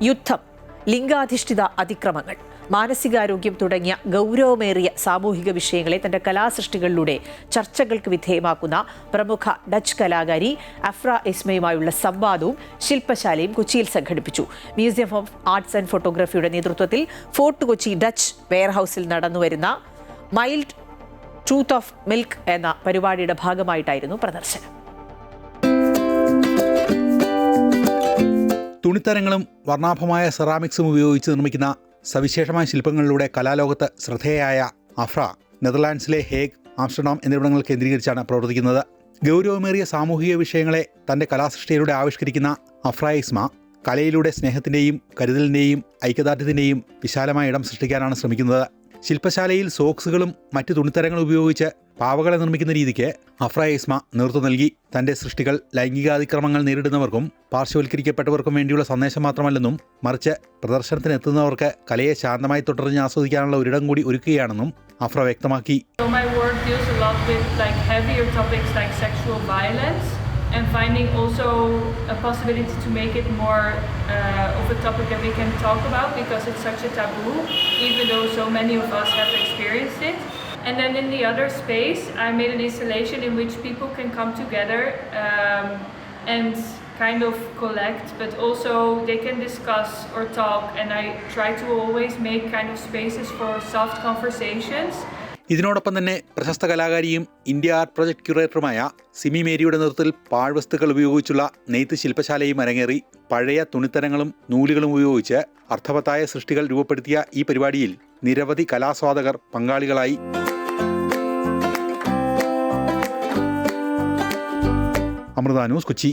യുദ്ധം, ലിംഗാധിഷ്ഠിത അതിക്രമങ്ങൾ, മാനസികാരോഗ്യം തുടങ്ങിയ ഗൗരവമേറിയ സാമൂഹിക വിഷയങ്ങളെ തന്റെ കലാസൃഷ്ടികളിലൂടെ ചർച്ചകൾക്ക് വിധേയമാക്കുന്ന പ്രമുഖ ഡച്ച് കലാകാരി അഫ്ര എസ്മയുമായുള്ള സംവാദവും ശില്പശാലയും കൊച്ചിയിൽ സംഘടിപ്പിച്ചു. മ്യൂസിയം ഓഫ് ആർട്സ് ആൻഡ് ഫോട്ടോഗ്രാഫിയുടെ നേതൃത്വത്തിൽ ഫോർട്ട് കൊച്ചി ഡച്ച് വെയർഹൌസിൽ നടന്നുവരുന്ന മൈൽഡ് ട്രൂത്ത് ഓഫ് മിൽക്ക് എന്ന പരിപാടിയുടെ ഭാഗമായിട്ടായിരുന്നു പ്രദർശനം. തുണിത്തരങ്ങളും വർണ്ണാഭമായ സെറാമിക്സും ഉപയോഗിച്ച് നിർമ്മിക്കുന്ന സവിശേഷമായ ശില്പങ്ങളിലൂടെ കലാലോകത്ത് ശ്രദ്ധേയയായ അഫ്ര നെതർലാൻഡ്സിലെ ഹേഗ്, ആംസ്റ്റർഡാം എന്നിവിടങ്ങൾ കേന്ദ്രീകരിച്ചാണ് പ്രവർത്തിക്കുന്നത്. ഗൗരവമേറിയ സാമൂഹിക വിഷയങ്ങളെ തൻ്റെ കലാസൃഷ്ടിയിലൂടെ ആവിഷ്കരിക്കുന്ന അഫ്ര എസ്മ കലയിലൂടെ സ്നേഹത്തിൻ്റെയും കരുതലിൻ്റെയും ഐക്യദാർഢ്യത്തിൻ്റെയും വിശാലമായ ഇടം സൃഷ്ടിക്കാനാണ് ശ്രമിക്കുന്നത്. ശില്പശാലയിൽ സോക്സുകളും മറ്റ് തുണിത്തരങ്ങളും ഉപയോഗിച്ച് പാവകളെ നിർമ്മിക്കുന്ന രീതിക്ക് അഫ്ര എസ്മ നേതൃത്വം നൽകി. തൻ്റെ സൃഷ്ടികൾ ലൈംഗികാതിക്രമങ്ങൾ നേരിടുന്നവർക്കും പാർശ്വവൽക്കരിക്കപ്പെട്ടവർക്കും വേണ്ടിയുള്ള സന്ദേശം മാത്രമല്ലെന്നും മറിച്ച് പ്രദർശനത്തിനെത്തുന്നവർക്ക് കലയെ ശാന്തമായി തുടർന്ന് ആസ്വദിക്കാനുള്ള ഒരിടം കൂടി ഒരുക്കുകയാണെന്നും അഫ്ര വ്യക്തമാക്കി. And finding also a possibility to make it more of a topic that we can talk about, because it's such a taboo, even though so many of us have experienced it. And then in the other space, I made an installation in which people can come together and kind of collect, but also they can discuss or talk. And I try to always make kind of spaces for soft conversations. ഇതിനോടൊപ്പം തന്നെ പ്രശസ്ത കലാകാരിയും India art project ക്യൂറേറ്ററുമായ Simi മേരിയുടെ നേതൃത്വത്തിൽ പാഴ്വസ്തുക്കൾ ഉപയോഗിച്ചുള്ള നെയ്ത്ത് ശില്പശാലയും അരങ്ങേറി. പഴയ തുണിത്തരങ്ങളും നൂലുകളും ഉപയോഗിച്ച് അർത്ഥവത്തായ സൃഷ്ടികൾ രൂപപ്പെടുത്തിയ ഈ പരിപാടിയിൽ നിരവധി കലാസ്വാദകർ പങ്കാളികളായി. അമൃത ന്യൂസ്, കൊച്ചി.